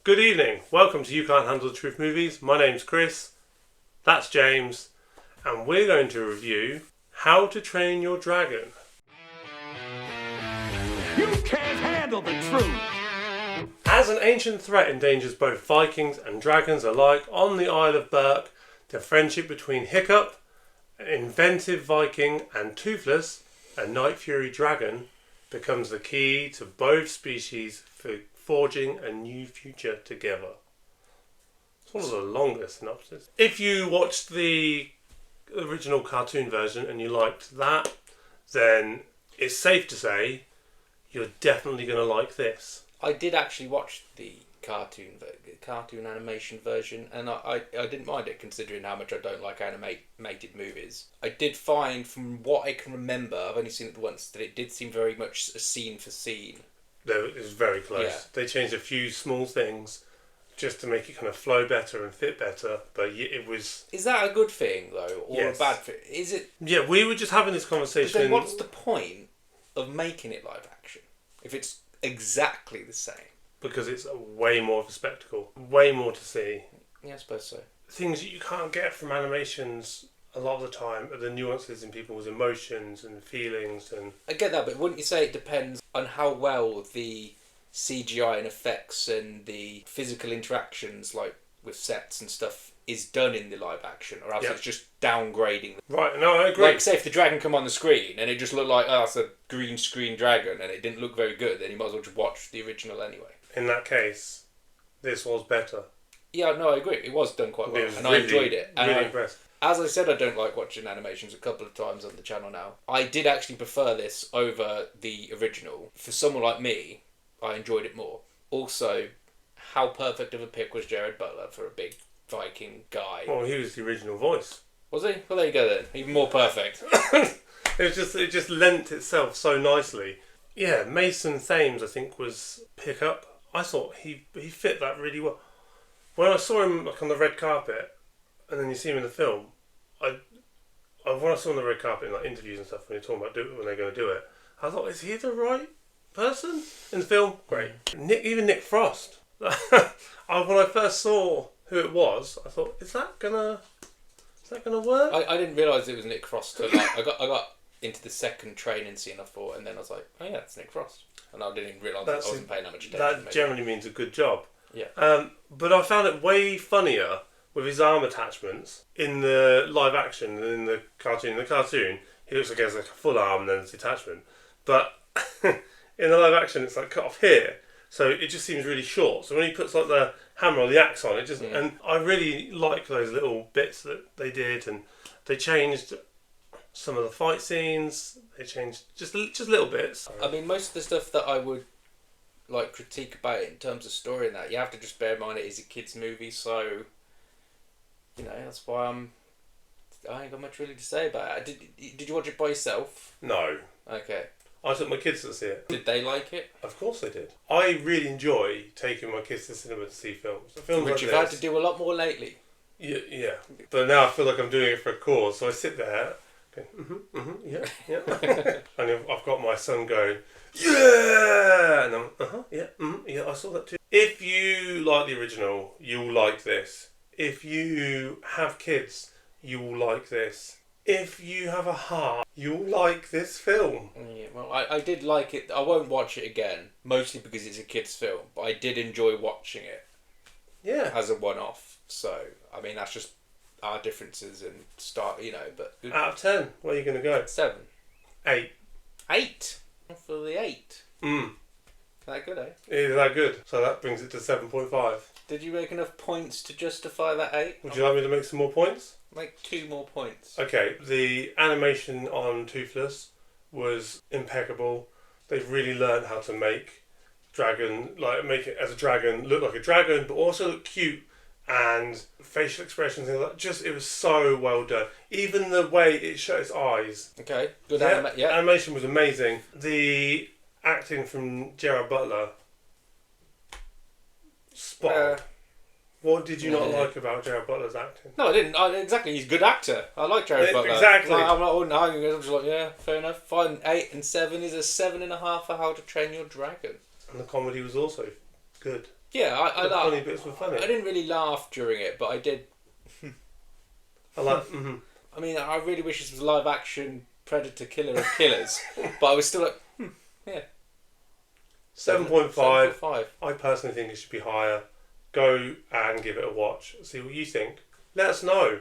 Good evening, welcome to You Can't Handle the Truth Movies. My name's Chris, that's James, and we're going to review How to Train Your Dragon. You can't handle the truth! As an ancient threat endangers both Vikings and dragons alike on the Isle of Berk, the friendship between Hiccup, an inventive Viking, and Toothless, a Night Fury dragon, becomes the key to both species for forging a new future together. It's one of the longest synopsis. If you watched the original cartoon version and you liked that, then it's safe to say you're definitely going to like this. I did actually watch the cartoon animation version, and I didn't mind it, considering how much I don't like animated movies. I did find, from what I can remember, I've only seen it once, that it did seem very much a scene for scene. It was very close. Yeah. They changed a few small things just to make it kind of flow better and fit better, but it was... Is that a good thing, though, or yes. A bad thing? Is it... Yeah, we were just having this conversation... But then what's the point of making it live action if it's exactly the same? Because it's way more of a spectacle. Way more to see. Yeah, I suppose so. Things that you can't get from animations a lot of the time are the nuances in people's emotions and feelings. And I get that, but wouldn't you say it depends on how well the CGI and effects and the physical interactions, like with sets and stuff, is done in the live action, or else it's just downgrading. Right, no, I agree. Like, say if the dragon come on the screen and it just looked like, it's a green screen dragon, and it didn't look very good, then you might as well just watch the original anyway. In that case, this was better. Yeah, no, I agree. It was done quite well, and really, I enjoyed it. And really impressed. As I said, I don't like watching animations a couple of times on the channel now. I did actually prefer this over the original. For someone like me, I enjoyed it more. Also, how perfect of a pick was Gerard Butler for a big Viking guy? Well, he was the original voice. Was he? Well, there you go then. Even more perfect. It just lent itself so nicely. Yeah, Mason Thames, I think, was Pickup. I thought he fit that really well. When I saw him like on the red carpet, and then you see him in the film, when I saw him on the red carpet in like interviews and stuff, when they're talking about when they're going to do it, I thought, is he the right person in the film? Great. Even Nick Frost. When I first saw who it was, I thought, is that gonna work? I didn't realise it was Nick Frost. So I got into the second training scene, I thought, and then I was like, oh yeah, it's Nick Frost. And I didn't realise I wasn't paying that much attention. That generally means a good job. Yeah. But I found it way funnier with his arm attachments in the live action than in the cartoon. In the cartoon, he looks like he has like a full arm and then it's the attachment. But in the live action, it's like cut off here. So it just seems really short. So when he puts like the hammer or the axe on, it just... And I really like those little bits that they did. And they changed some of the fight scenes. They changed just little bits. I mean, most of the stuff that I would like critique about it in terms of story and that, you have to just bear in mind it is a kids' movie, so that's why I ain't got much really to say about it. Did you watch it by yourself? No. Okay. I took my kids to see it. Did they like it? Of course they did. I really enjoy taking my kids to the cinema to see films. Films which like you've this, had to do a lot more lately. Yeah. But now I feel like I'm doing it for a cause, so I sit there, going, yeah. And I've got my son going, yeah! And I'm, yeah, I saw that too. If you like the original, you'll like this. If you have kids, you will like this. If you have a heart, you'll like this film. Yeah, well, I did like it. I won't watch it again, mostly because it's a kid's film, but I did enjoy watching it. Yeah. As a one-off. So, I mean, that's just our differences and but... Out of 10, where are you going to go? 7. 8. 8? For the 8? That good, eh? It is that good. So that brings it to 7.5. Did you make enough points to justify that 8? Would you like me to make some more points? Make 2 more points. Okay, the animation on Toothless was impeccable. They've really learned how to make make it as a dragon, look like a dragon, but also look cute, and facial expressions and things like that. It was so well done. Even the way it shut its eyes. Okay, good animation was amazing. The acting from Gerard Butler, spot on. What did you not like about Gerard Butler's acting? No, I didn't. Exactly, he's a good actor. I like Gerard Butler. Exactly. I'm just like, yeah, fair enough. 5 and 8 and 7 is a 7.5 for How to Train Your Dragon. And the comedy was also good. Yeah, I The laughed. funny bits were funny. I didn't really laugh during it, but I did. I like. I mean, I really wish this was live action Predator Killer of Killers, but I was still like, yeah. 7.5. 7.5. I personally think it should be higher. Go and give it a watch. See what you think. Let us know.